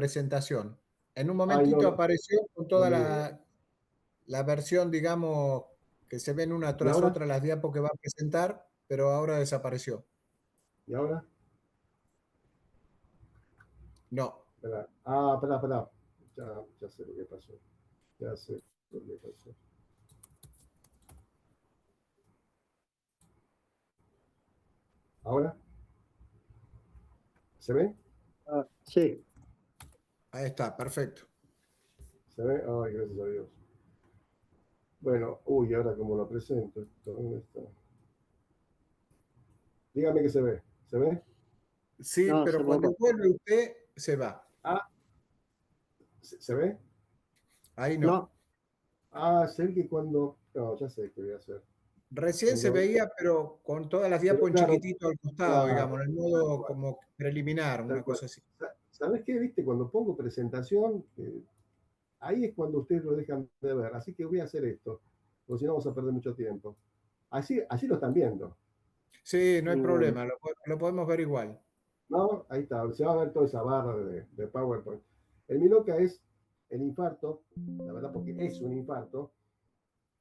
presentación. En un Ay, no, momentito apareció con no toda me digas. la versión, digamos, que se ven una ¿Y tras ahora? otra las diapos que va a presentar, pero ahora desapareció. ¿Y ahora? No. Espera. Ah, espera, espera. Ya sé lo que pasó. Ya sé lo que pasó. ¿Ahora? ¿Se ve? Ah, sí. Ahí está, perfecto. ¿Se ve? Ay, gracias a Dios. Bueno, uy, ahora como lo presento, ¿dónde está? Dígame que se ve. ¿Se ve? Sí, No, se pero cuando borró. vuelve usted, se va. Ah, ¿se ve? Ahí no. No, Ah, sé que cuando. No, ya sé qué voy a hacer. Recién se Cuando. veía, pero con todas las Pero diapos en claro, chiquitito al costado, digamos, claro, en el tal modo cual, como preliminar, tal una cual. cosa así. ¿Sabes qué? ¿Viste? Cuando pongo presentación, ahí es cuando ustedes lo dejan de ver. Así que voy a hacer esto, porque si no vamos a perder mucho tiempo. Así lo están viendo. Sí, no hay mm, problema, lo podemos ver igual. ¿No? Ahí está, se va a ver toda esa barra de PowerPoint. El Minoca es el infarto, la verdad, porque es un infarto,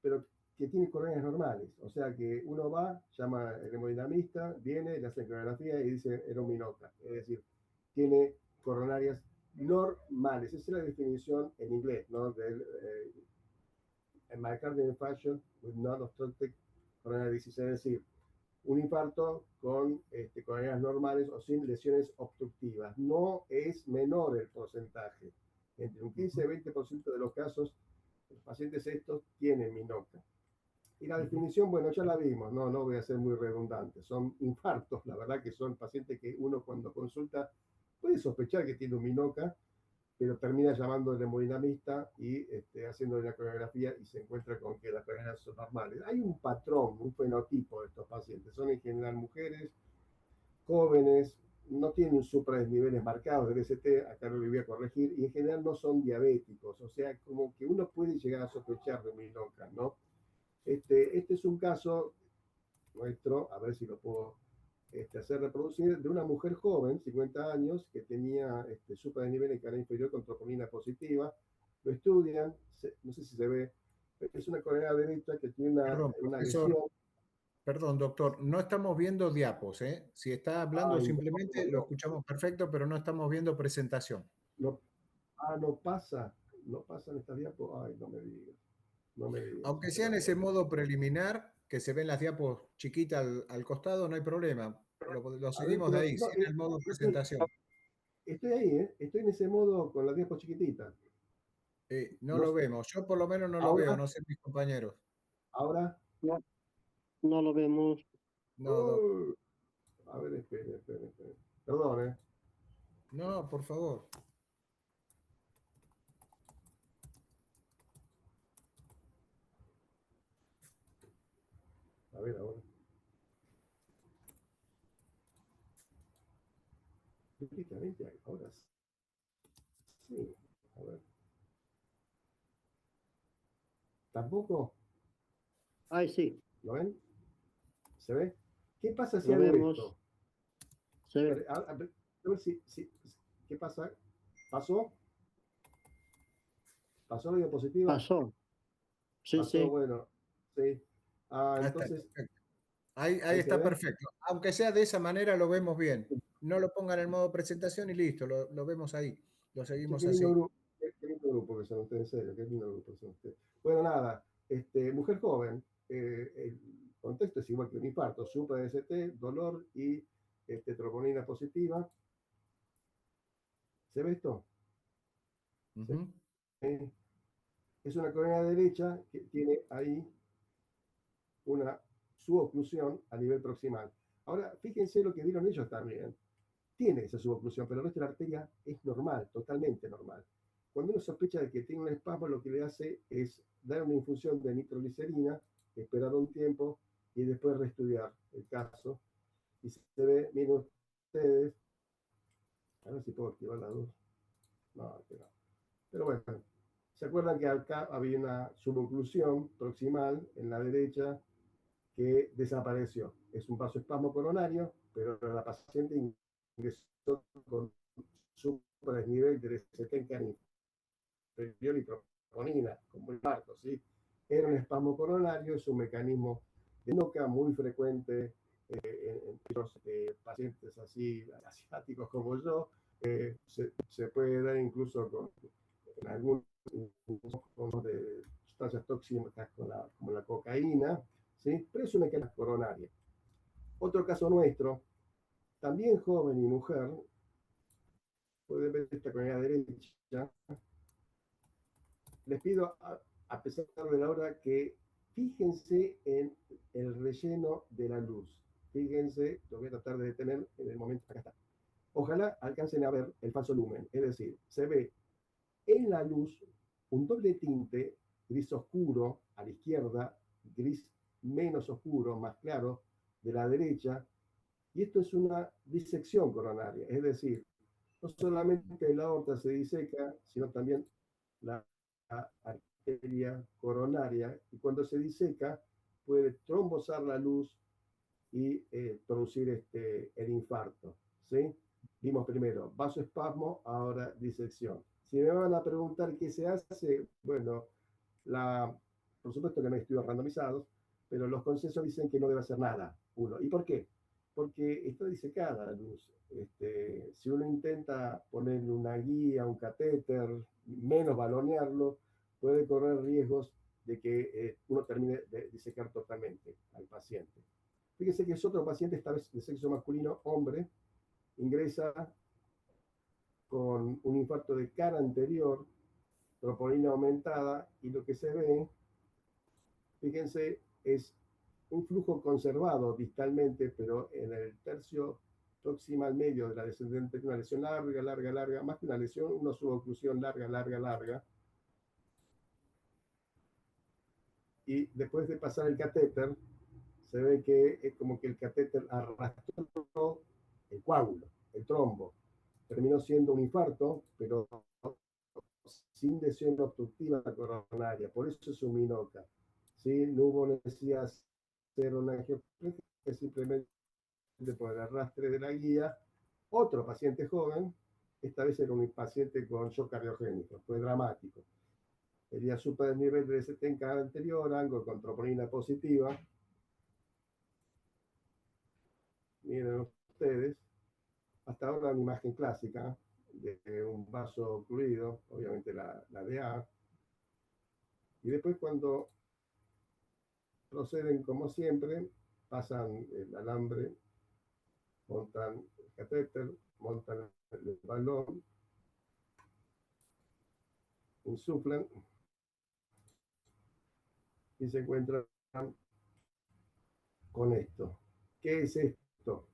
pero que tiene coronarias normales. O sea que uno va, llama al hemodinamista, viene, le hace ecografía y dice era un Minoca. Es decir, tiene coronarias normales. Esa es la definición en inglés, ¿no? Del myocardial infarction with non-obstructive coronary disease. Es decir, un infarto con coronarias normales o sin lesiones obstructivas. No es menor el porcentaje. Entre un 15 y 20% de los casos, los pacientes estos tienen Minoca. Y la definición, bueno, ya la vimos, no voy a ser muy redundante. Son infartos, la verdad que son pacientes que uno cuando consulta puede sospechar que tiene un Minoca, pero termina llamando al hemodinamista y haciendo una coreografía y se encuentra con que las coronarias son normales. Hay un patrón, un fenotipo de estos pacientes. Son en general mujeres, jóvenes, no tienen supraniveles marcados del ST, acá lo voy a corregir, y en general no son diabéticos, o sea, como que uno puede llegar a sospechar de Minoca, ¿no? Este es un caso nuestro, a ver si lo puedo hacer reproducir, de una mujer joven, 50 años, que tenía supranivel en cadena inferior con troponina positiva. Lo estudian, no sé si se ve, es una coronera derecha que tiene Perdón, una profesor, lesión. perdón, doctor, no estamos viendo diapos, ¿eh? Si está hablando Ay, simplemente lo escuchamos perfecto, pero no estamos viendo presentación. no, no pasa, no pasan estas diapos. Ay, no me digas, no me digas. Aunque sea Espera en un ese momento. modo preliminar, que se ven las diapos chiquitas al costado, no hay problema. Lo A ver, seguimos de pero ahí, no, sin el modo presentación. estoy ahí, ¿eh? Estoy en ese modo con la diapo chiquitita. No No, lo vemos, yo por lo menos no lo veo, ahora, no sé mis compañeros. ahora. no, no lo vemos. No, doc. A ver, espere. Perdón, ¿eh? No, por favor. A ver, ahora. Prácticamente ahora sí. A ver. ¿Tampoco? Ay, sí, ¿Lo ven? ¿Se ve? ¿Qué pasa si lo hago vemos. esto? Se ve. A ver si. ¿Qué pasa? ¿Pasó? ¿Pasó la diapositiva? Pasó. Sí, Pasó, sí. bueno. Sí. Ah, Ahí está, entonces, perfecto. Ahí ¿ahí se está ve? perfecto. Aunque sea de esa manera, lo vemos bien. No lo pongan en modo presentación y listo, lo vemos ahí. Lo Che, seguimos qué lindo así. grupo. Qué lindo grupo que son ustedes, en serio. Qué lindo grupo que son ustedes. Bueno, nada. Mujer joven. El contexto es igual que un infarto. Supra ST, dolor y troponina positiva. ¿Se ve esto? ¿Se Ujú. ve? Es una coronilla derecha que tiene ahí una suboclusión a nivel proximal. Ahora, fíjense lo que vieron ellos también. Tiene esa suboclusión, pero el resto de la arteria es normal, totalmente normal. Cuando uno sospecha de que tiene un espasmo, lo que le hace es dar una infusión de nitroglicerina, esperar un tiempo y después reestudiar el caso. Y se ve, miren ustedes, a ver si puedo activar la luz. No, que no. Pero bueno, ¿se acuerdan que acá había una suboclusión proximal en la derecha que desapareció? Es un vasoespasmo coronario, pero la paciente ingresó con por desnivel del S70 inferior y troponina, como el marco, ¿sí? Era un espasmo coronario, es un mecanismo de NOCA muy frecuente en los pacientes así asiáticos como yo. Se puede dar incluso en algunos de sustancias tóxicas como la cocaína, ¿sí? Pero es un mecanismo coronario. Otro caso nuestro, también joven y mujer, pueden ver esta con la derecha. Les pido, a pesar de la hora, que fíjense en el relleno de la luz. Fíjense, lo voy a tratar de detener en el momento. Acá está. Ojalá alcancen a ver el falso lumen, es decir, se ve en la luz un doble tinte gris oscuro a la izquierda, gris menos oscuro, más claro, de la derecha, y esto es una disección coronaria, es decir, no solamente la aorta se diseca, sino también la arteria coronaria, y cuando se diseca puede trombosar la luz y producir el infarto, ¿sí? Vimos primero vasoespasmo, ahora disección. Si me van a preguntar qué se hace, bueno, por supuesto que no hay estudios randomizados, pero los consensos dicen que no debe hacer nada uno. ¿Y por qué? Porque está disecada la luz. Si uno intenta ponerle una guía, un catéter, menos balonearlo, puede correr riesgos de que uno termine de disecar totalmente al paciente. Fíjese que es otro paciente, esta vez de sexo masculino, hombre, ingresa con un infarto de cara anterior, troponina aumentada, y lo que se ve, fíjense, es un flujo conservado distalmente, pero en el tercio proximal medio de la descendente, una lesión larga, larga, larga, más que una lesión, una suboclusión larga, larga, larga. Y después de pasar el catéter, se ve que es como que el catéter arrastró el coágulo, el trombo. Terminó siendo un infarto, pero sin lesión obstructiva coronaria. Por eso es un MINOCA. ¿Sí? No hubo necesidad de hacer una angioplastia, simplemente por el arrastre de la guía. Otro paciente joven, esta vez era un paciente con shock cardiogénico, fue dramático. Tenía super nivel de ST en cada anterior, ángulo con troponina positiva. Miren ustedes, hasta ahora una imagen clásica de un vaso ocluido, obviamente la DA. Y después cuando proceden como siempre, pasan el alambre, montan el catéter, montan el balón, insuflan y se encuentran con esto. ¿Qué es esto?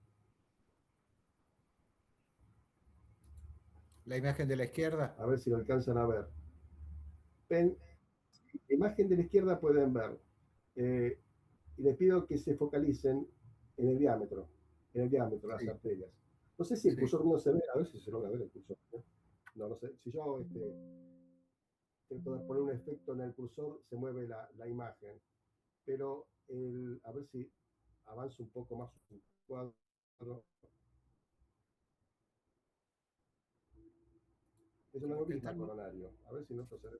La imagen de la izquierda. A ver si lo alcanzan a ver. Ven, la imagen de la izquierda pueden ver. Y les pido que se focalicen en el diámetro de las arterias. No sé si el cursor no se ve, a ver si se logra ver el cursor. No, no sé. Si yo intento poner un efecto en el cursor, se mueve la imagen. Pero a ver si avanzo un poco más un cuadro. Es un aneurisma coronario. A ver si no se ve.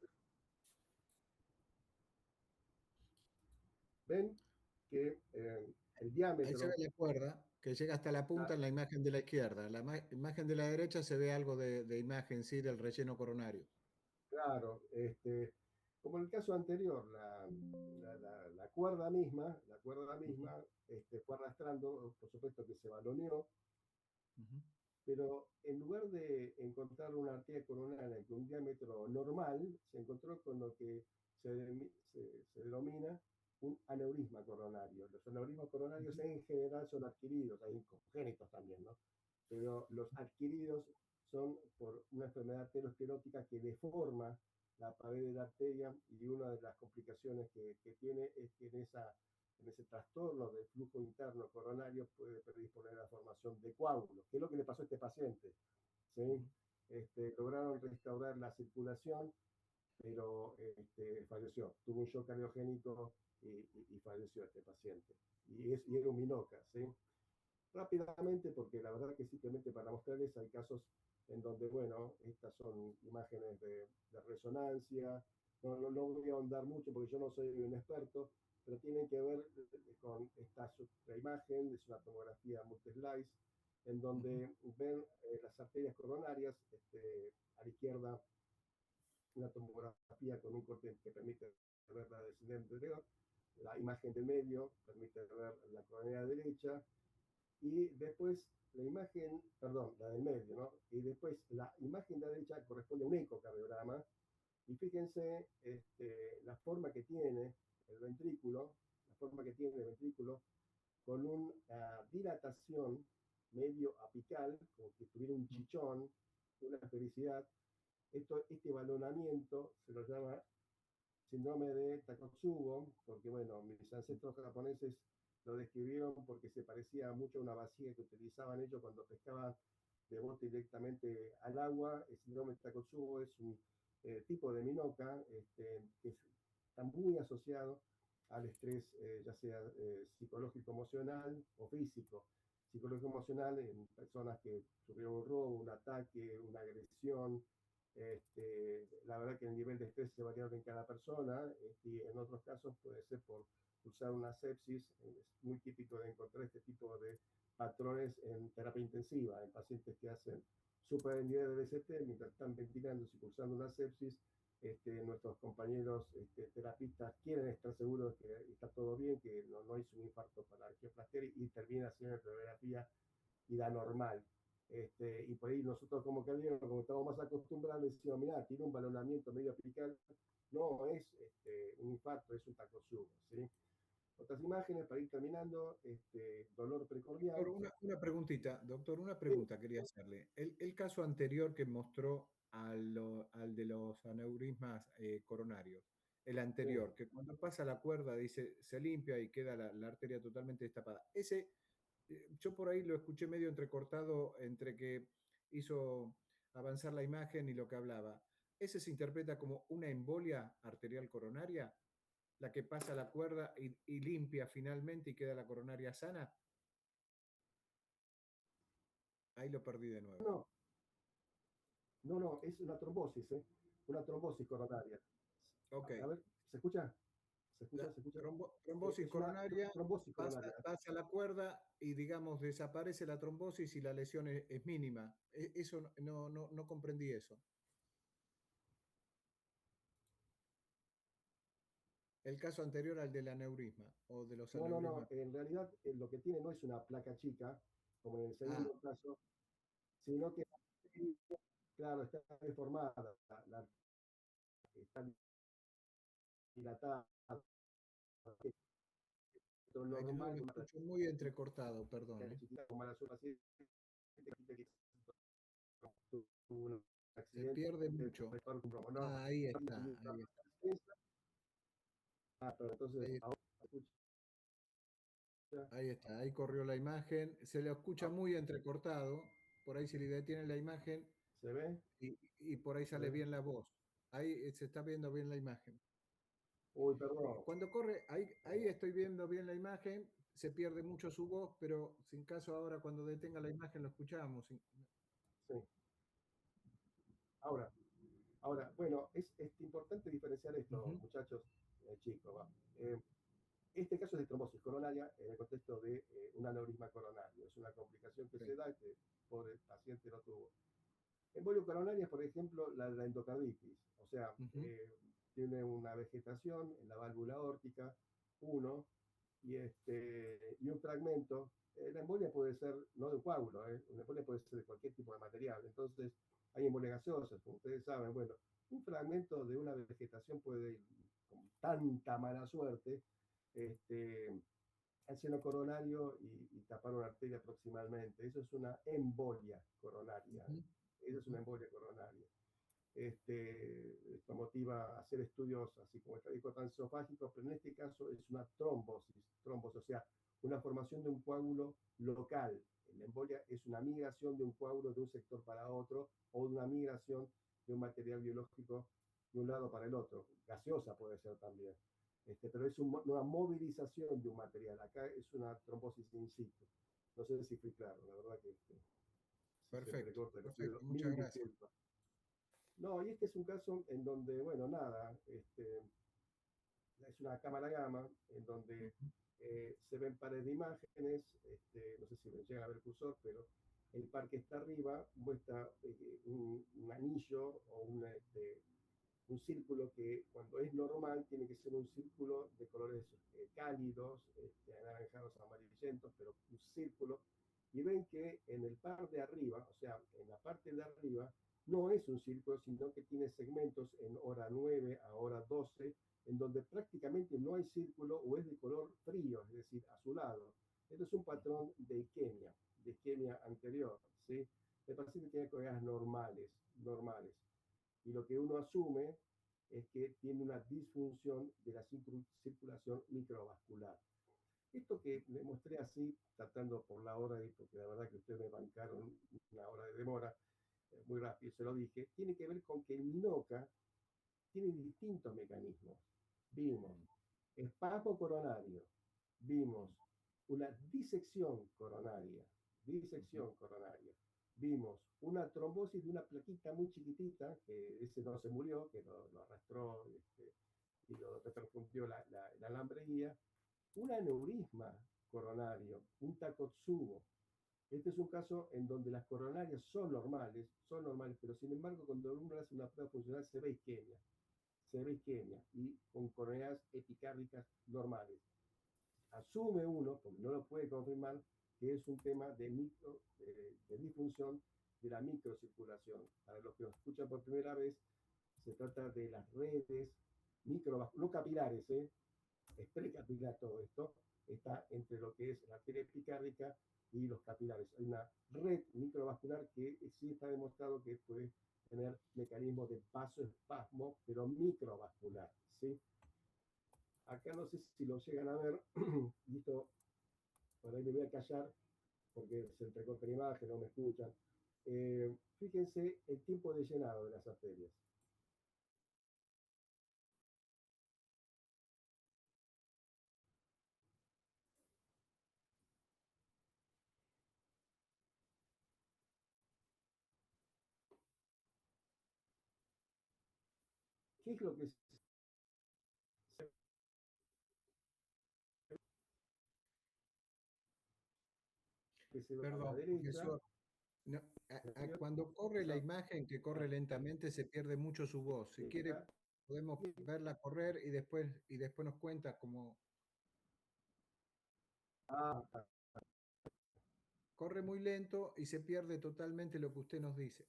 Ven que el diámetro. Ahí se ve la cuerda que llega hasta la punta en la imagen de la izquierda. En la imagen de la derecha se ve algo de imagen, sí, del relleno coronario. Claro, como en el caso anterior, la cuerda misma, fue arrastrando, por supuesto que se baloneó, pero en lugar de encontrar una arteria coronaria con un diámetro normal, se encontró con lo que se denomina un aneurisma coronario. Los aneurismas coronarios en general son adquiridos, hay congénitos también, ¿no? Pero los adquiridos son por una enfermedad arteriosclerótica que deforma la pared de la arteria, y una de las complicaciones que tiene es que en ese trastorno del flujo interno coronario puede predisponer a la formación de coágulos, que es lo que le pasó a este paciente. ¿Sí? Lograron restaurar la circulación, pero falleció. Tuvo un shock cardiogénico y falleció este paciente. Y era un MINOCA. ¿Sí? Rápidamente, porque la verdad que simplemente para mostrarles hay casos en donde, bueno, estas son imágenes de resonancia. No voy a ahondar mucho porque yo no soy un experto, pero tienen que ver con esta imagen, es una tomografía multislice, en donde ven las arterias coronarias, a la izquierda una tomografía con un corte que permite ver la descendente anterior, la imagen del medio permite ver la coronaria derecha, y después la imagen, perdón, la del medio, ¿no? Y después la imagen de la derecha corresponde a un ecocardiograma, y fíjense la forma que tiene el ventrículo, la forma que tiene el ventrículo con una dilatación medio apical, como si tuviera un chichón, una felicidad. Este balonamiento se lo llama síndrome de Takotsubo, porque bueno, mis ancestros japoneses lo describieron porque se parecía mucho a una vasija que utilizaban ellos cuando pescaban de bote directamente al agua. El síndrome de Takotsubo es un tipo de minoca que está muy asociado al estrés, ya sea psicológico, emocional o físico. Psicológico emocional en personas que sufrieron un robo, un ataque, una agresión. La verdad que el nivel de estrés se varía en cada persona, y en otros casos puede ser por usar una sepsis. Es muy típico de encontrar este tipo de patrones en terapia intensiva, en pacientes que hacen super el nivel de BCT mientras están ventilando y cursando una sepsis. Nuestros compañeros terapistas quieren estar seguros de que está todo bien, que no hizo un infarto para angioplastia, y termina haciendo radiografía y da normal. Y por ahí nosotros como cardiólogos, como estamos más acostumbrados, decimos, mira, tiene un balonamiento medio apical, no es un infarto, es un Takotsubo, ¿sí? Otras imágenes para ir terminando, dolor precordial. Doctor, una preguntita, doctor, una Sí, pregunta quería hacerle. El caso anterior que mostró al de los aneurismas coronarios, el sí. anterior, que cuando pasa la cuerda dice se limpia y queda la arteria totalmente destapada. Ese, yo por ahí lo escuché medio entrecortado entre que hizo avanzar la imagen y lo que hablaba. ¿Ese se interpreta como una embolia arterial coronaria? ¿La que pasa la cuerda y limpia finalmente y queda la coronaria sana? Ahí lo perdí de nuevo. No, no, es una trombosis, ¿eh? Una trombosis coronaria. Ok. A ver, ¿se escucha? ¿Se La escucha? ¿Se escucha? trombosis Es una coronaria trombosis pasa, coronaria. pasa la cuerda y, digamos, desaparece la trombosis y la lesión es mínima. Eso no comprendí eso. El caso anterior al del aneurisma o de los No. aneurismas. En realidad lo que tiene no es una placa chica, como en el Ah, segundo caso, sino que, claro, está deformada, está dilatada. Lo ahí normal lo de una escucho muy entrecortado, perdón. placa chiquita, como la paciente que tuvo un Se pierde accidente, mucho. por no, Ah, ahí está, ahí está. pero entonces Ahí, ahora escucha. ahí está, ahí corrió la imagen. Se le escucha Ah, muy entrecortado. Por ahí se le detiene la imagen ¿se ve? y por ahí ¿Se sale ve? bien la voz. Ahí se está viendo bien la imagen. Uy, perdón. Cuando corre, ahí estoy viendo bien la imagen, se pierde mucho su voz, pero sin caso ahora cuando detenga la imagen lo escuchamos. Sí. Ahora, bueno, es importante diferenciar esto, Ujú, muchachos, chicos. Va. Este caso es de trombosis coronaria en el contexto de un aneurisma coronario. Es una complicación que sí, se da y que el pobre paciente no tuvo. Embolio coronaria es, por ejemplo, la endocarditis. O sea, ujú, tiene una vegetación en la válvula aórtica, uno, y un fragmento. La embolia puede ser, no de un coágulo, una embolia puede ser de cualquier tipo de material. Entonces, hay embolias gaseosas, como ustedes saben. Bueno, un fragmento de una vegetación puede ir con tanta mala suerte al seno coronario y tapar una arteria proximalmente. Eso es una embolia coronaria. ujú, Eso es ujú. una embolia coronaria. Esto motiva a hacer estudios así como transesofágicos, pero en este caso es una trombosis, o sea, una formación de un coágulo local. La embolia es una migración de un coágulo de un sector para otro, o de una migración de un material biológico de un lado para el otro. Gaseosa puede ser también. Pero es una movilización de un material. Acá es una trombosis in situ. No sé si fui claro, la verdad que Si se Perfecto, entrecorta, perfecto, Consuelo, muchas mil gracias. disculpas. No, y este es un caso en donde, bueno, nada, es una cámara gamma en donde Ujú. se ven pares de imágenes, no sé si me llega a ver el cursor, pero el par que está arriba muestra un anillo o un círculo que cuando es normal tiene que ser un círculo de colores cálidos, anaranjados, amarillentos, pero un círculo. Y ven que en el par de arriba, o sea, en la parte de arriba, no es un círculo, sino que tiene segmentos en hora 9 a hora 12, en donde prácticamente no hay círculo o es de color frío, es decir, azulado. Esto es un patrón de isquemia anterior, ¿sí? El paciente tiene colegas normales. Y lo que uno asume es que tiene una disfunción de la circulación microvascular. Esto que le mostré así, tratando por la hora, y porque la verdad que ustedes me bancaron una hora de demora, muy rápido se lo dije, tiene que ver con que el MINOCA tiene distintos mecanismos. Vimos espasmo coronario, vimos una disección coronaria, vimos una trombosis de una plaquita muy chiquitita, que ese no se murió, que lo arrastró y lo repercutió el alambre guía, un aneurisma coronario, un Takotsubo. Este es un caso en donde las coronarias son normales, pero sin embargo cuando uno hace una prueba funcional se ve isquemia y con coronarias epicárdicas normales. Asume uno, porque no lo puede confirmar, que es un tema de disfunción de la microcirculación. Para los que lo escuchan por primera vez, se trata de las redes microvasculares, no capilares, es precapilar todo esto, está entre lo que es la arteria epicárdica y los capilares. Hay una red microvascular que sí está demostrado que puede tener mecanismos de vasoespasmo, pero microvascular, ¿sí? Acá no sé si lo llegan a ver, y esto por ahí me voy a callar porque se entrecorta la imagen, no me escuchan. Fíjense el tiempo de llenado de las arterias. ¿Qué es lo que se ve a la Perdón, derecha? profesor. No, cuando corre la No, imagen, que corre lentamente, se pierde mucho su voz. Si quiere, acá, podemos verla correr y después nos cuenta cómo ah, corre muy lento y se pierde totalmente lo que usted nos dice.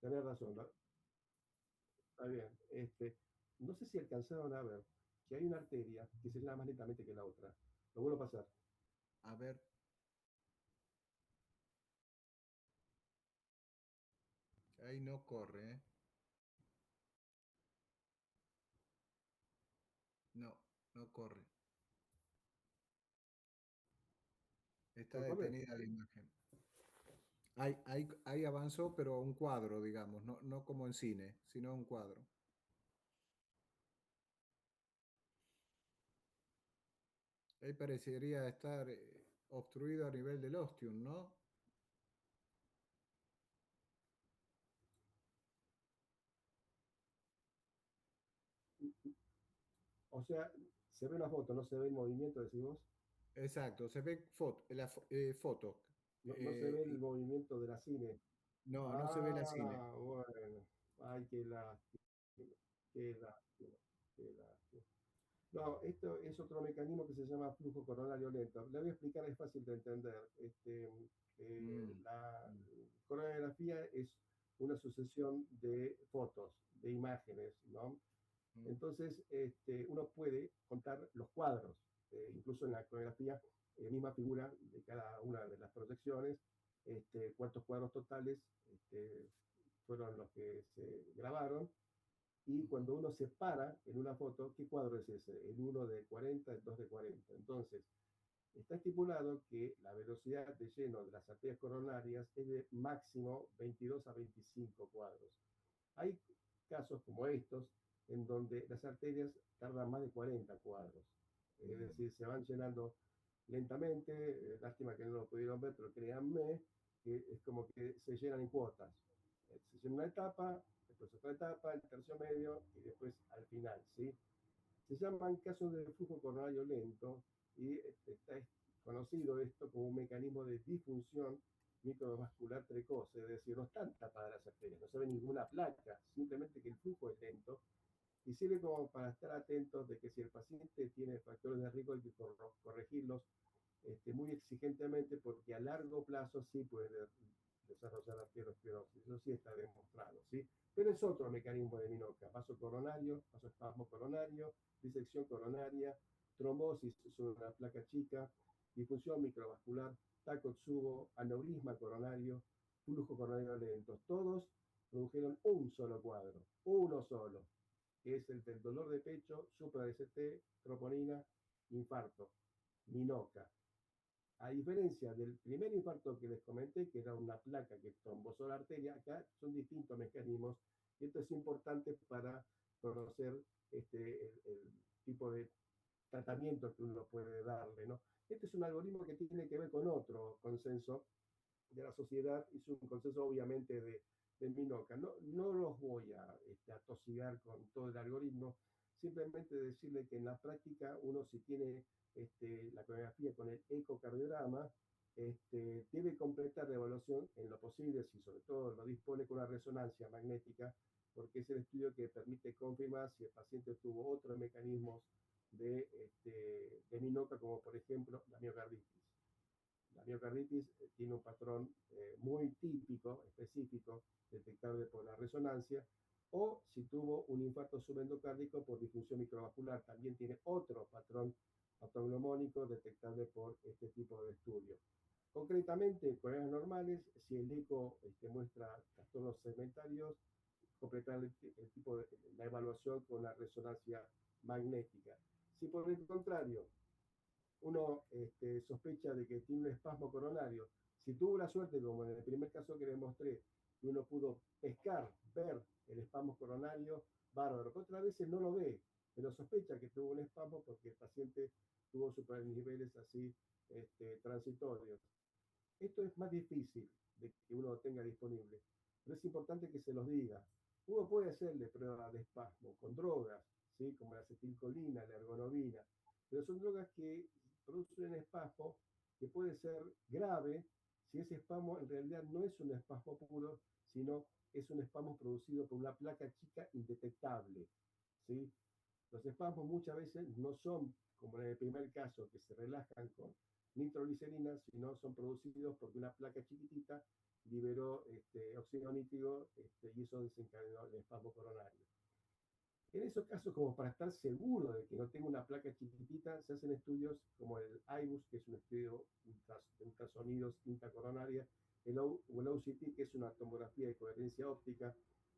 tenés razón, está bien. No sé si alcanzaron a ver que hay una arteria que se llena más lentamente que la otra. Lo vuelvo a pasar. A ver, ahí no corre, ¿eh? No, no corre. Está ¿Puede correr? detenida la imagen. Ahí avanzó, pero un cuadro, digamos, no, no como en cine, sino un cuadro. Ahí parecería estar obstruido a nivel del ostium, ¿no? O sea, se ve una foto, no se ve el movimiento, decimos. Exacto, se ve foto. No se ve el movimiento de la cine. No, no se ve la cine. Ah, bueno. Ay, qué lástima, qué lástima, qué lástima. No, esto es otro mecanismo que se llama flujo coronario lento. Le voy a explicar, es fácil de entender. Mm, La mm, coronariografía es una sucesión de fotos, de imágenes, ¿no? mm, Entonces, uno puede contar los cuadros, incluso en la coreografía, misma figura de cada una de las proyecciones, cuántos cuadros totales fueron los que se grabaron, y ujú, cuando uno se para en una foto, ¿qué cuadro es ese? El 1 de 40, el 2 de 40. Entonces, está estipulado que la velocidad de lleno de las arterias coronarias es de máximo 22 a 25 cuadros. Hay casos como estos en donde las arterias tardan más de 40 cuadros. Es mm, decir, se van llenando lentamente, lástima que no lo pudieron ver, pero créanme que es como que se llenan en cuotas. Se llena una etapa, después otra etapa, el tercio medio y después al final, ¿sí? Se llaman casos de flujo coronario lento y está conocido esto como un mecanismo de disfunción microvascular precoz, es decir, no están tapadas las arterias, no se ve ninguna placa, simplemente que el flujo es lento y sirve como para estar atentos de que si el paciente tiene factores de riesgo hay que corregirlos muy exigentemente porque a largo plazo sí puede desarrollar arteriosclerosis, eso sí está demostrado, ¿sí? Pero es otro mecanismo de Minoca, vaso coronario, vasoespasmo coronario, disección coronaria, trombosis sobre una placa chica, disfunción microvascular, Takotsubo, aneurisma coronario, flujo coronario lento, todos produjeron un solo cuadro, uno solo, que es el del dolor de pecho, supra-DCT, troponina, infarto, Minoca. A diferencia del primer infarto que les comenté, que era una placa que trombosó la arteria, acá son distintos mecanismos y esto es importante para conocer el tipo de tratamiento que uno puede darle, ¿no? Este es un algoritmo que tiene que ver con otro consenso de la sociedad, es un consenso obviamente de Minoca. No los voy a tosigar con todo el algoritmo, simplemente decirle que en la práctica uno si tiene la coreografía con el ecocardiograma, debe completar la evaluación en lo posible, si sobre todo lo dispone con una resonancia magnética, porque es el estudio que permite confirmar si el paciente tuvo otros mecanismos de Minoca, como por ejemplo la miocarditis. La miocarditis tiene un patrón muy típico, específico, detectable por la resonancia, o si tuvo un infarto subendocárdico por disfunción microvascular, también tiene otro patrón patognomónico detectable por este tipo de estudio. Concretamente, en colegas normales, si el eco muestra trastornos segmentarios, completar el tipo de la evaluación con la resonancia magnética. Si por el contrario uno sospecha de que tiene un espasmo coronario, si tuvo la suerte, como en el primer caso que les mostré, que uno pudo pescar, ver el espasmo coronario, bárbaro. Otras veces no lo ve, pero sospecha que tuvo un espasmo porque el paciente tuvo superniveles así transitorios. Esto es más difícil de que uno lo tenga disponible, pero es importante que se los diga. Uno puede hacerle pruebas de espasmo con drogas, ¿sí? Como la acetilcolina, la ergonovina, pero son drogas que producen un espasmo que puede ser grave si ese espasmo en realidad no es un espasmo puro, sino es un espasmo producido por una placa chica indetectable, ¿sí? Los espasmos muchas veces no son, como en el primer caso, que se relajan con nitroglicerina, sino son producidos porque una placa chiquitita liberó óxido nítrico y eso desencadenó el espasmo coronario. En esos casos, como para estar seguro de que no tengo una placa chiquitita, se hacen estudios como el IBUS, que es un estudio de ultrasonidos intracoronaria, o el OCT, que es una tomografía de coherencia óptica.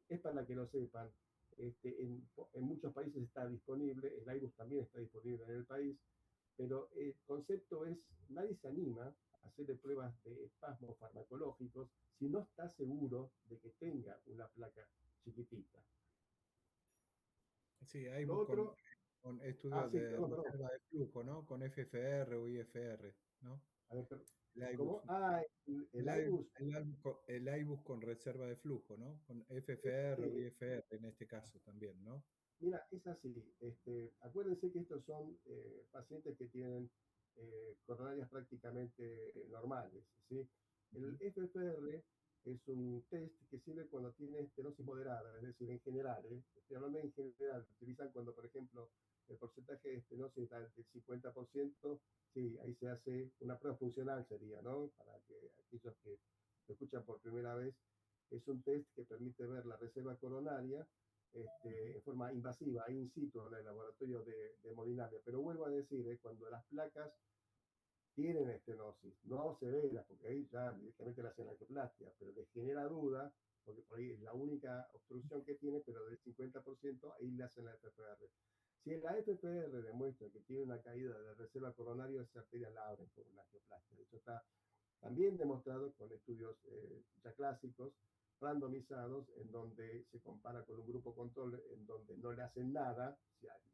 Es para que lo sepan. En muchos países está disponible, el IBUS también está disponible en el país, pero el concepto es, nadie se anima a hacerle pruebas de espasmos farmacológicos si no está seguro de que tenga una placa chiquitita. Sí, hay Lo otro, con estudios sí, de perdón. reserva de flujo, ¿no? Con FFR o IFR, ¿no? A ver, El IBUS. ¿cómo? Ah, el IBUS. El IBUS con reserva de flujo, ¿no? Con FFR o IFR en este caso también, ¿no? Mira, es así. Acuérdense que estos son pacientes que tienen coronarias prácticamente normales, ¿sí? El FFR es un test que sirve cuando tiene estenosis moderada, es decir, en general, estoy hablando en general, utilizan cuando, por ejemplo, el porcentaje de estenosis está del 50%, sí, ahí se hace una prueba funcional, sería, ¿no? Para que aquellos que lo escuchan por primera vez, es un test que permite ver la reserva coronaria en forma invasiva, in situ, en el laboratorio de hemodinamia. Pero vuelvo a decir, cuando las placas tienen estenosis, no severas, porque ahí ya directamente le hacen angioplastia, pero les genera duda, porque por ahí es la única obstrucción que tiene, pero del 50% ahí le hacen la FPR. Si la FPR demuestra que tiene una caída de la reserva coronaria, esa arteria la abren por una angioplastia. De hecho, está también demostrado con estudios ya clásicos, randomizados, en donde se compara con un grupo control, en donde no le hacen nada,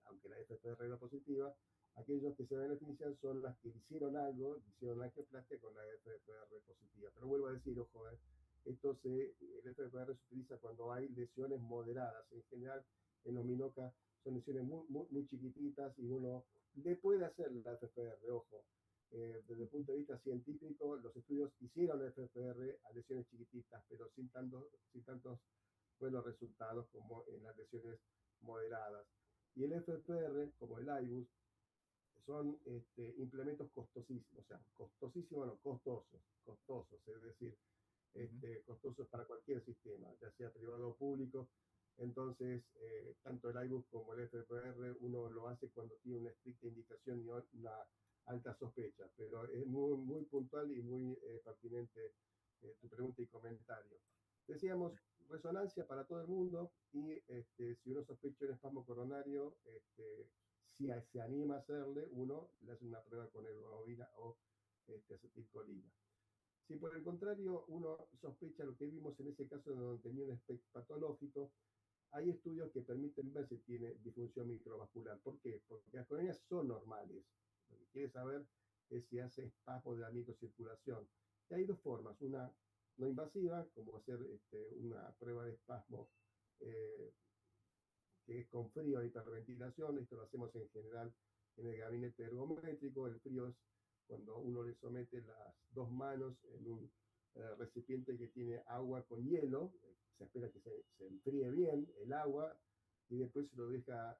aunque la FPR era positiva, Aquellos que se benefician son las que hicieron algo, hicieron angioplastia con la FFR positiva. Pero vuelvo a decir, ojo, el FFR se utiliza cuando hay lesiones moderadas. En general, en los MINOCA son lesiones muy chiquititas y uno le puede hacer la FFR, ojo. Desde el punto de vista científico, los estudios hicieron la FFR a lesiones chiquititas, pero sin tantos buenos resultados como en las lesiones moderadas. Y el FFR, como el IBUS, son implementos costosísimos, o sea, costosísimos, no, costosos, es decir, costosos para cualquier sistema, ya sea privado o público. Entonces, tanto el iBus como el FFR, uno lo hace cuando tiene una estricta indicación y una alta sospecha, pero es muy puntual y muy pertinente tu pregunta y comentario. Decíamos, resonancia para todo el mundo y si uno sospecha un espasmo coronario, si se anima a hacerle, uno le hace una prueba con hemoglobina o acetilcolina. Si por el contrario uno sospecha lo que vimos en ese caso donde tenía un aspecto patológico, hay estudios que permiten ver si tiene disfunción microvascular. ¿Por qué? Porque las colonias son normales. Lo que quiere saber es si hace espasmo de la microcirculación. Y hay dos formas. Una no invasiva, como hacer una prueba de espasmo que es con frío de hiperventilación. Esto lo hacemos en general en el gabinete ergométrico. El frío es cuando uno le somete las dos manos en un recipiente que tiene agua con hielo. Se espera que se enfríe bien el agua y después se lo deja,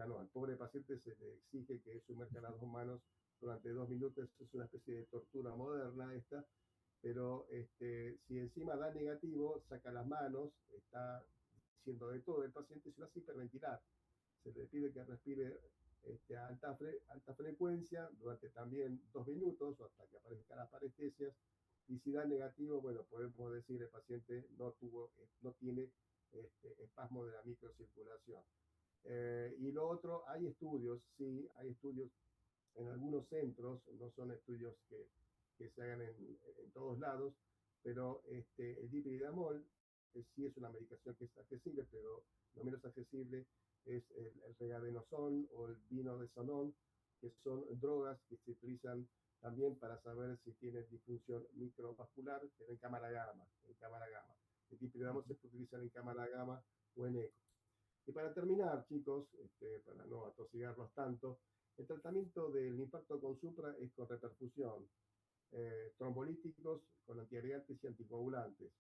no, al pobre paciente se le exige que sumerja las dos manos durante 2 minutos. Es una especie de tortura moderna esta, pero si encima da negativo, saca las manos, está diciendo de todo el paciente, se lo hace hiperventilar. Se le pide que respire a alta frecuencia durante también 2 minutos o hasta que aparezcan las parestesias. Y si da negativo, bueno, podemos decir el paciente no tiene espasmo de la microcirculación. Y lo otro, hay estudios, sí, hay estudios en algunos centros, no son estudios que se hagan en todos lados, pero el dipridamol sí es una medicación que es accesible, pero lo menos accesible es el regadenoson o el vinodesanón, que son drogas que se utilizan también para saber si tienes disfunción microvascular, pero en cámara gamma. El dipridamol se utiliza en cámara gamma o en eco. Y para terminar, chicos, para no atosigarlos tanto, el tratamiento del infarto con supra es con reperfusión, trombolíticos con antiagregantes y anticoagulantes.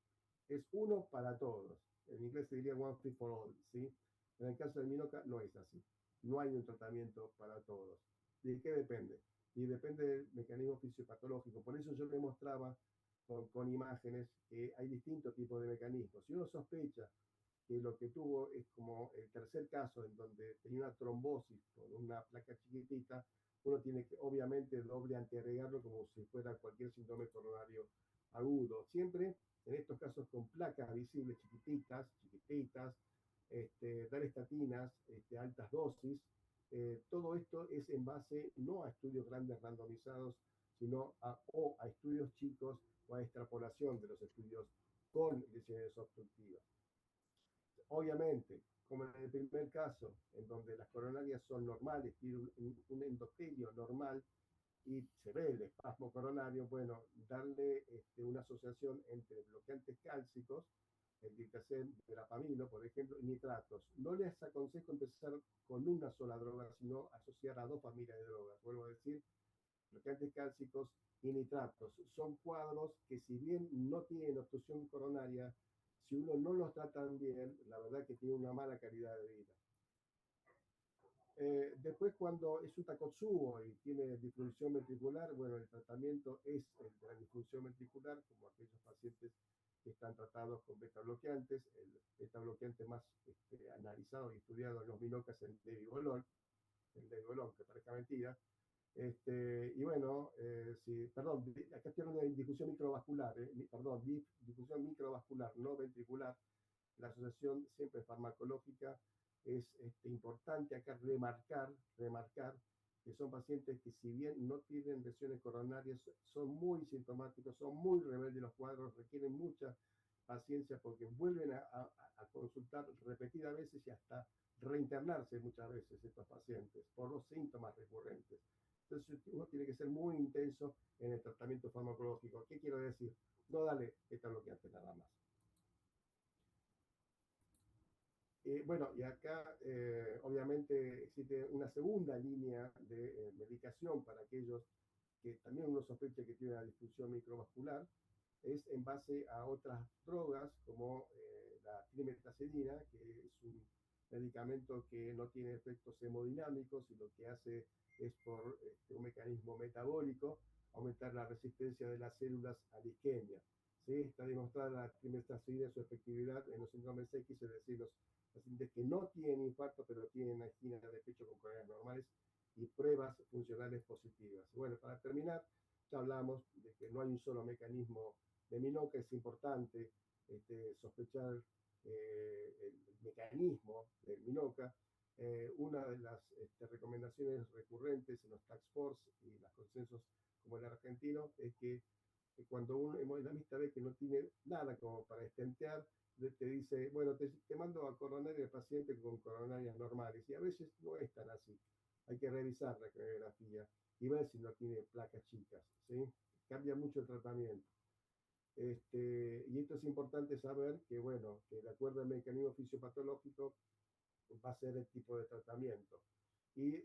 Es uno para todos. En inglés se diría one fit for all, ¿sí? En el caso del MINOCA no es así. No hay un tratamiento para todos. ¿De qué depende? Y depende del mecanismo fisiopatológico. Por eso yo le mostraba con imágenes que hay distintos tipos de mecanismos. Si uno sospecha que lo que tuvo es como el tercer caso en donde tenía una trombosis por una placa chiquitita, uno tiene que obviamente doble antiagregarlo como si fuera cualquier síndrome coronario agudo. Siempre en estos casos con placas visibles chiquititas, dar estatinas, altas dosis. Todo esto es en base no a estudios grandes randomizados, sino a estudios chicos o a extrapolación de los estudios con lesiones obstructivas. Obviamente, como en el primer caso, en donde las coronarias son normales, tiene un endotelio normal y se ve el espasmo coronario, bueno, darle una asociación entre bloqueantes cálcicos, el diltiazem, verapamilo, por ejemplo, y nitratos. No les aconsejo empezar con una sola droga, sino asociar a 2 familias de drogas. Vuelvo a decir, bloqueantes cálcicos y nitratos. Son cuadros que si bien no tienen obstrucción coronaria, si uno no los trata bien, la verdad que tiene una mala calidad de vida. Después cuando es un Takotsubo y tiene disfunción ventricular, bueno, el tratamiento es el de la disfunción ventricular, como aquellos pacientes que están tratados con beta bloqueantes. El beta bloqueante más analizado y estudiado en los MINOCA es el Devibolol, que parezca mentira. Y bueno, perdón, acá estoy hablando de difusión microvascular, difusión microvascular, no ventricular. La asociación siempre farmacológica es importante acá remarcar que son pacientes que si bien no tienen lesiones coronarias, son muy sintomáticos, son muy rebeldes los cuadros, requieren mucha paciencia porque vuelven a consultar repetidas veces y hasta reinternarse muchas veces estos pacientes por los síntomas recurrentes. Entonces uno tiene que ser muy intenso en el tratamiento farmacológico. ¿Qué quiero decir? No darle beta bloqueante nada más. Bueno, y acá obviamente existe una segunda línea de medicación para aquellos que también uno sospecha que tiene una disfunción microvascular, es en base a otras drogas como la trimetazidina, que es un medicamento que no tiene efectos hemodinámicos y lo que hace es por un mecanismo metabólico aumentar la resistencia de las células a la isquemia. ¿Sí? Está demostrada la trimetazidina su efectividad en los síndromes X, es decir, los pacientes que no tienen infarto pero tienen angina de pecho con coronarias normales y pruebas funcionales positivas. Bueno, para terminar, ya hablamos de que no hay un solo mecanismo de Minoca, es importante sospechar el mecanismo del Minoca. Una de las recomendaciones recurrentes en los task force y los consensos como el argentino es que cuando un hemodinamista ve que no tiene nada como para estentear, te dice, bueno, te mando a coronaria el paciente con coronarias normales, y a veces no es tan así. Hay que revisar la coreografía y ver si no tiene placas chicas, ¿sí? Cambia mucho el tratamiento. Y esto es importante saber que, bueno, que de acuerdo al mecanismo fisiopatológico va a ser el tipo de tratamiento. Y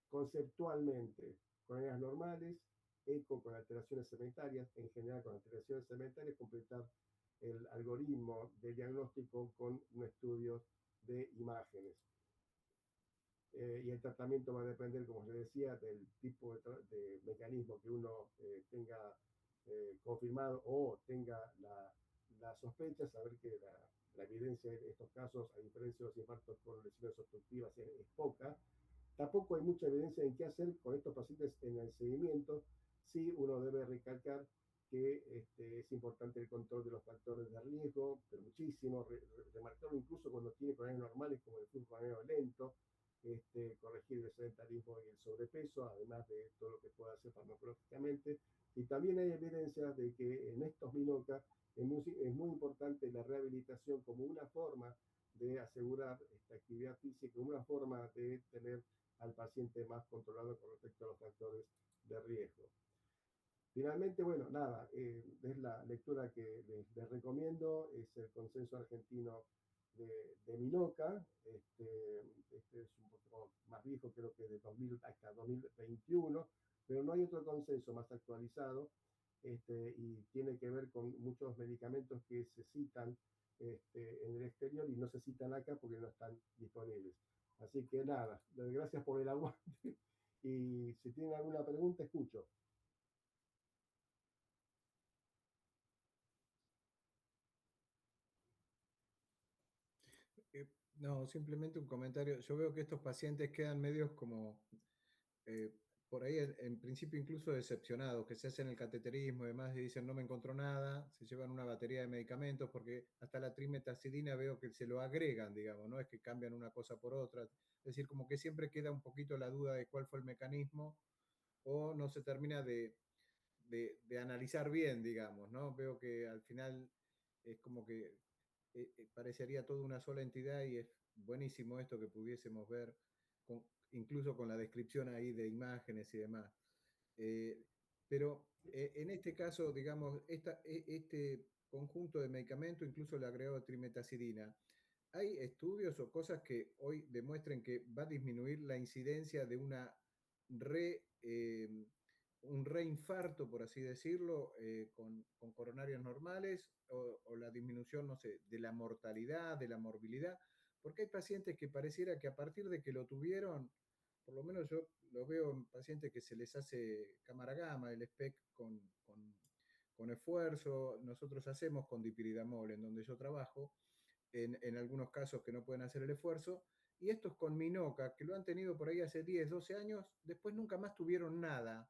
conceptualmente, coronarias normales, eco con alteraciones cementarias, en general con alteraciones cementarias, completar el algoritmo de diagnóstico con un estudio de imágenes. Y el tratamiento va a depender, como les decía, del tipo de mecanismo que uno tenga confirmado o tenga la sospecha, saber que la evidencia en estos casos, a diferencia de los infartos con lesiones obstructivas, es poca. Tampoco hay mucha evidencia en qué hacer con estos pacientes en el seguimiento. Sí, uno debe recalcar que es importante el control de los factores de riesgo, pero muchísimo, remarcarlo incluso cuando tiene coronarias normales como el flujo coronario lento, corregir el sedentarismo y el sobrepeso, además de todo lo que pueda hacer farmacológicamente. Y también hay evidencia de que en estos Minoca es muy importante la rehabilitación como una forma de asegurar esta actividad física, como una forma de tener al paciente más controlado con respecto a los factores de riesgo. Finalmente, bueno, nada, es la lectura que les recomiendo, es el consenso argentino de Minoca, es un poco más viejo, creo que de 2000 hasta 2021, pero no hay otro consenso más actualizado, y tiene que ver con muchos medicamentos que se citan en el exterior y no se citan acá porque no están disponibles. Así que nada, gracias por el aguante y si tienen alguna pregunta, escucho. No, simplemente un comentario. Yo veo que estos pacientes quedan medios como, eh, por ahí en principio incluso decepcionados, que se hacen el cateterismo y demás y dicen no me encontró nada, se llevan una batería de medicamentos porque hasta la trimetazidina veo que se lo agregan, digamos, no es que cambian una cosa por otra. Es decir, como que siempre queda un poquito la duda de cuál fue el mecanismo o no se termina de analizar bien, digamos, ¿no? Veo que al final es como que parecería toda una sola entidad y es buenísimo esto que pudiésemos ver, incluso con la descripción ahí de imágenes y demás. Pero en este caso, digamos, este conjunto de medicamentos, incluso el agregado de trimetazidina, ¿hay estudios o cosas que hoy demuestren que va a disminuir la incidencia de un reinfarto, por así decirlo, con coronarias normales o la disminución, no sé, de la mortalidad, de la morbilidad? Porque hay pacientes que pareciera que a partir de que lo tuvieron, por lo menos yo los veo en pacientes que se les hace cámara gamma, el SPECT con esfuerzo, nosotros hacemos con dipiridamol en donde yo trabajo, en algunos casos que no pueden hacer el esfuerzo, y estos con Minoca, que lo han tenido por ahí hace 10, 12 años, después nunca más tuvieron nada.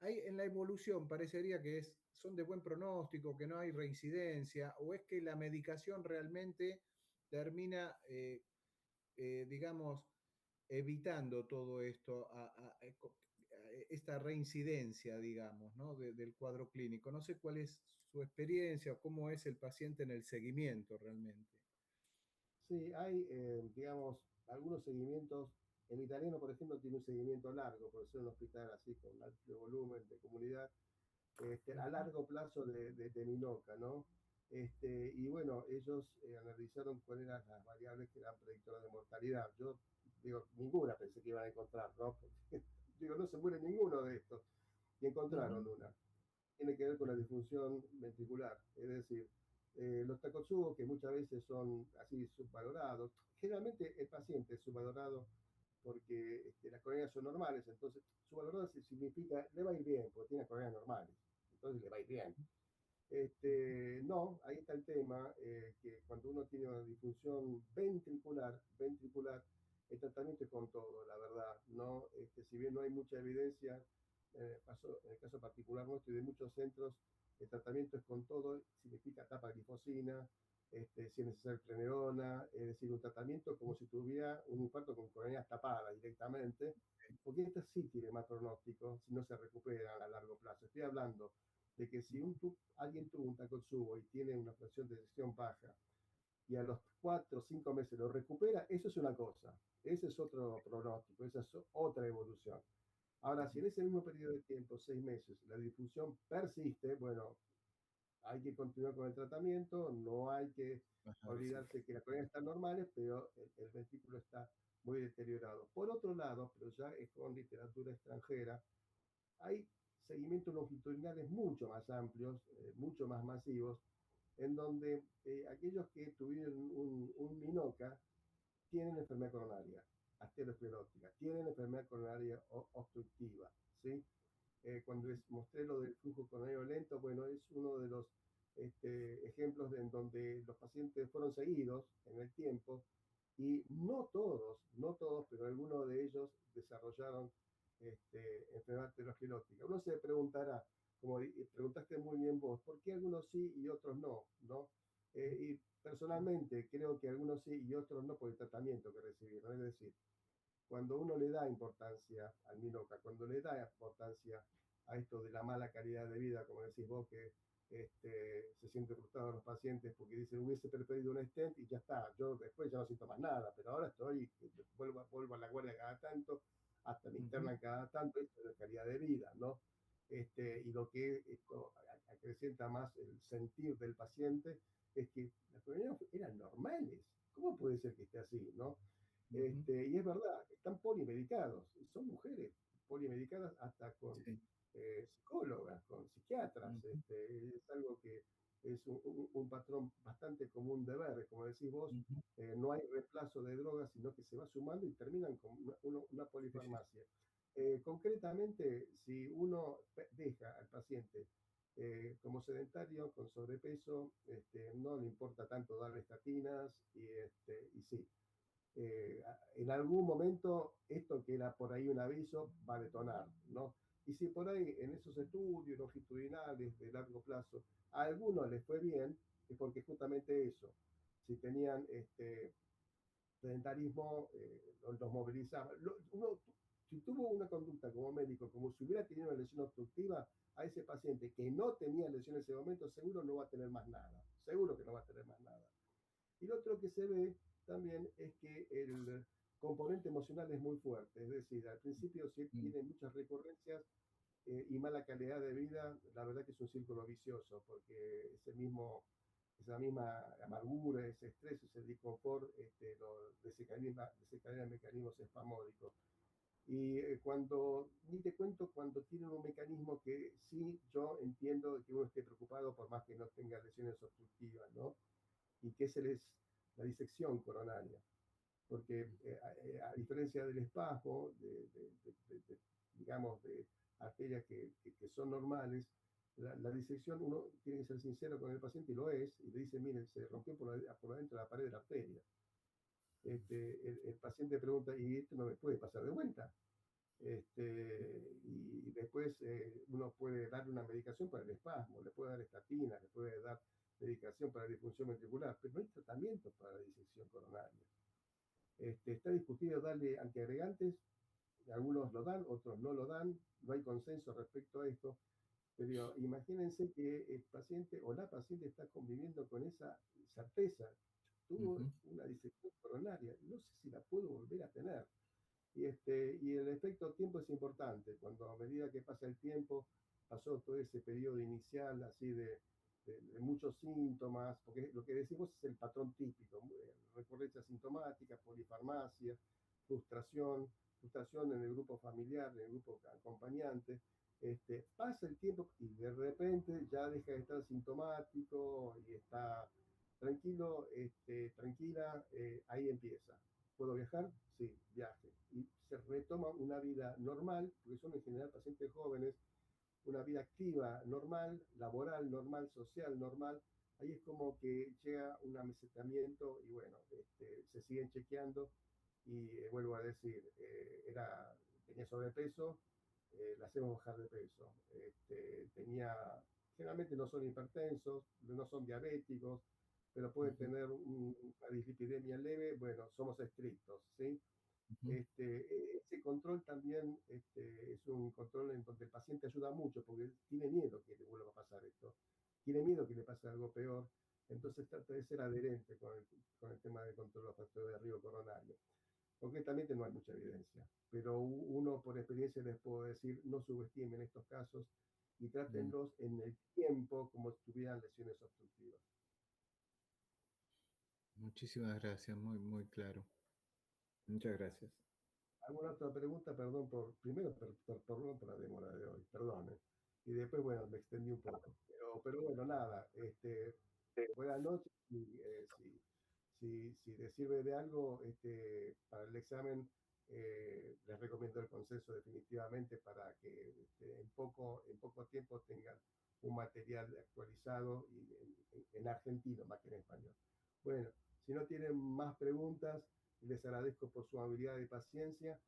Ahí en la evolución parecería que son de buen pronóstico, que no hay reincidencia, o es que la medicación realmente termina, digamos, evitando todo esto, esta reincidencia, digamos, ¿no? Del cuadro clínico. No sé cuál es su experiencia o cómo es el paciente en el seguimiento realmente. Sí, hay, digamos, algunos seguimientos. El italiano, por ejemplo, tiene un seguimiento largo, por ser un hospital así con amplio volumen de comunidad, a Ujú. largo plazo de Minoca, ¿no? Y bueno, ellos analizaron cuáles eran las variables que eran predictoras de mortalidad. Yo digo, ninguna pensé que iban a encontrar, ¿no? Porque, digo, no se muere ninguno de estos. Y encontraron Ujú. una. Tiene que ver con la disfunción ventricular, es decir, los Takotsubo, que muchas veces son así subvalorados, generalmente el paciente es subvalorado porque las coronas son normales, entonces subvalorado significa le va a ir bien, porque tiene coronas normales, entonces le va a ir bien. No, ahí está el tema, que cuando uno tiene una disfunción ventricular, el tratamiento es con todo, la verdad, ¿no? Si bien no hay mucha evidencia, en el caso particular nuestro y de muchos centros, el tratamiento es con todo, significa tapa glifosina, si es necesario plenerona, es decir, un tratamiento como si tuviera un infarto con coronas tapadas directamente, porque esta sí tiene más pronóstico si no se recuperan a largo plazo. Estoy hablando de que si alguien tuvo un Takotsubo y tiene una fracción de eyección baja y a los 4 o 5 meses lo recupera, eso es una cosa, ese es otro pronóstico, esa es otra evolución. Ahora, si en ese mismo periodo de tiempo, 6 meses, la difusión persiste, bueno, hay que continuar con el tratamiento, no hay que Ajá, sí. olvidarse que las coronas están normales, pero el ventrículo está muy deteriorado. Por otro lado, pero ya es con literatura extranjera, hay seguimientos longitudinales mucho más amplios, mucho más masivos, en donde aquellos que tuvieron un Minoca tienen enfermedad coronaria, arteriosclerótica, tienen enfermedad coronaria obstructiva, ¿sí? Cuando mostré lo del flujo coronario lento, bueno, es uno de los ejemplos en donde los pacientes fueron seguidos en el tiempo y no todos, pero algunos de ellos desarrollaron enfermedad arteriosclerótica. Uno se preguntará, como preguntaste muy bien vos, ¿por qué algunos sí y otros no? ¿No? Y personalmente creo que algunos sí y otros no por el tratamiento que recibieron. Es decir, cuando uno le da importancia al Minoca, cuando le da importancia a esto de la mala calidad de vida, como decís vos, que se siente frustrado a los pacientes porque dicen hubiese preferido un stent y ya está, yo después ya no siento más nada, pero ahora vuelvo a la guardia cada tanto, hasta me Ujú. internan cada tanto, esto es la calidad de vida, ¿no? Y lo que esto acrecenta más el sentir del paciente es que las coronas eran normales. ¿Cómo puede ser que esté así, no? Ujú. Y es verdad, están polimedicados, son mujeres polimedicadas hasta con Sí. psicólogas, con psiquiatras. Ujú. Es algo que es un patrón bastante común de ver. Como decís vos, Ujú. no hay reemplazo de drogas, sino que se va sumando y terminan con una Sí, sí, sí. polifarmacia. Concretamente, si uno deja al paciente como sedentario, con sobrepeso, no le importa tanto darle estatinas y sí, en algún momento esto que era por ahí un aviso va a detonar, ¿no? Y si por ahí en esos estudios longitudinales de largo plazo a algunos les fue bien, es porque justamente eso, si tenían sedentarismo, los movilizaba. Si tuvo una conducta como médico, como si hubiera tenido una lesión obstructiva, a ese paciente que no tenía lesión en ese momento, seguro no va a tener más nada, seguro que no va a tener más nada. Y lo otro que se ve también es que el componente emocional es muy fuerte, es decir, al principio si Mm. tiene muchas recurrencias y mala calidad de vida, la verdad que es un círculo vicioso, porque esa misma amargura, ese estrés, ese disconfort, lo desencadena mecanismos espasmódicos. Y ni te cuento cuando tienen un mecanismo que sí, yo entiendo que uno esté preocupado por más que no tenga lesiones obstructivas, ¿no? Y que la disección coronaria, porque a diferencia del espasmo, digamos, de arterias que son normales, la disección uno tiene que ser sincero con el paciente y lo es, y le dice, miren, se rompió por dentro de la pared de la arteria. El paciente pregunta, ¿y esto no me puede pasar de vuelta? Y después uno puede darle una medicación para el espasmo, le puede dar estatina, le puede dar medicación para la disfunción ventricular, pero no hay tratamiento para la disección coronaria. Está discutido darle antiagregantes, algunos lo dan, otros no lo dan, no hay consenso respecto a esto, pero imagínense que el paciente o la paciente está conviviendo con esa certeza. tuvo una disección coronaria, no sé si la puedo volver a tener. Y el efecto tiempo es importante, cuando a medida que pasa el tiempo, pasó todo ese periodo inicial así de muchos síntomas, porque lo que decimos es el patrón típico, recurrencia sintomática, polifarmacia, frustración en el grupo familiar, en el grupo acompañante. Pasa el tiempo y de repente ya deja de estar sintomático y está tranquilo, tranquila, ahí empieza. ¿Puedo viajar? Sí, viaje. Y se retoma una vida normal, porque son en general pacientes jóvenes, una vida activa normal, laboral normal, social normal. Ahí es como que llega un amesetamiento y bueno, se siguen chequeando y vuelvo a decir, tenía sobrepeso, la hacemos bajar de peso. Generalmente no son hipertensos, no son diabéticos, pero pueden tener una dislipidemia leve, bueno, somos estrictos, ¿sí? Ese control también es un control en donde el paciente ayuda mucho porque tiene miedo que le vuelva a pasar esto, tiene miedo que le pase algo peor, entonces trata de ser adherente con el tema de control de los factores de riesgo coronario. Concretamente no hay mucha evidencia, pero uno por experiencia les puedo decir, no subestimen estos casos y trátenlos en el tiempo como si tuvieran lesiones obstructivas. Muchísimas gracias, muy, muy claro. Muchas gracias. ¿Alguna otra pregunta? Perdón primero por la demora de hoy, perdón. Y después, bueno, me extendí un poco. Pero bueno, nada, buenas noches. Y, si les sirve de algo, para el examen, les recomiendo el consenso definitivamente para que en poco tiempo tengan un material actualizado y en argentino más que en español. Bueno, si no tienen más preguntas, les agradezco por su amabilidad y paciencia.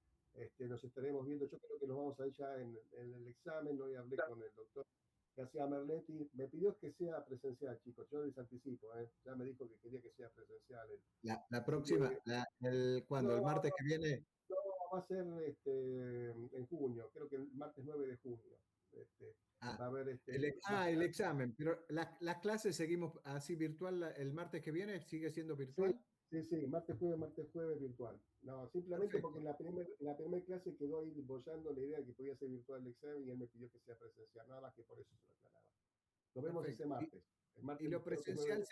Nos estaremos viendo. Yo creo que nos vamos a ir ya en el examen. Hoy hablé con el doctor García Merletti. Me pidió que sea presencial, chicos. Yo les anticipo. Ya me dijo que quería que sea presencial. La próxima, ¿cuándo? ¿El martes que viene? No, va a ser en junio. Creo que el martes 9 de junio. Va a haber el examen. Pero las clases seguimos así virtual el martes que viene. ¿Sigue siendo virtual? Sí, martes, jueves virtual. No, simplemente Perfecto. porque en la primera clase quedó ahí bollando la idea de que podía ser virtual el examen y él me pidió que sea presencial, nada más que por eso se lo aclaraba. Nos vemos Perfecto. ese martes. El martes Y lo creo que presencial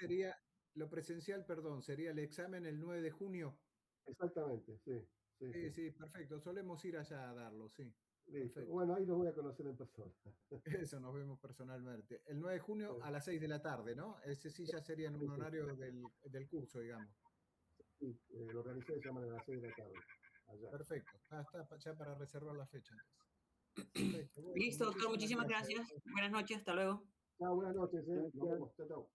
sería el examen el 9 de junio. Exactamente, sí. Sí, perfecto. Solemos ir allá a darlo, sí. Listo. Perfecto. Bueno, ahí los voy a conocer en persona. Eso, nos vemos personalmente. El 9 de junio a las 6 de la tarde, ¿no? Ese sí ya sería en un horario del curso, digamos. Sí, lo organicé de esa manera a las 6 de la tarde. Allá. Perfecto. Está ya para reservar la fecha entonces. Perfecto. Bueno, Listo, doctor, muchísimas gracias. Buenas noches, hasta luego. Chao, buenas noches. Nos vemos. Chao.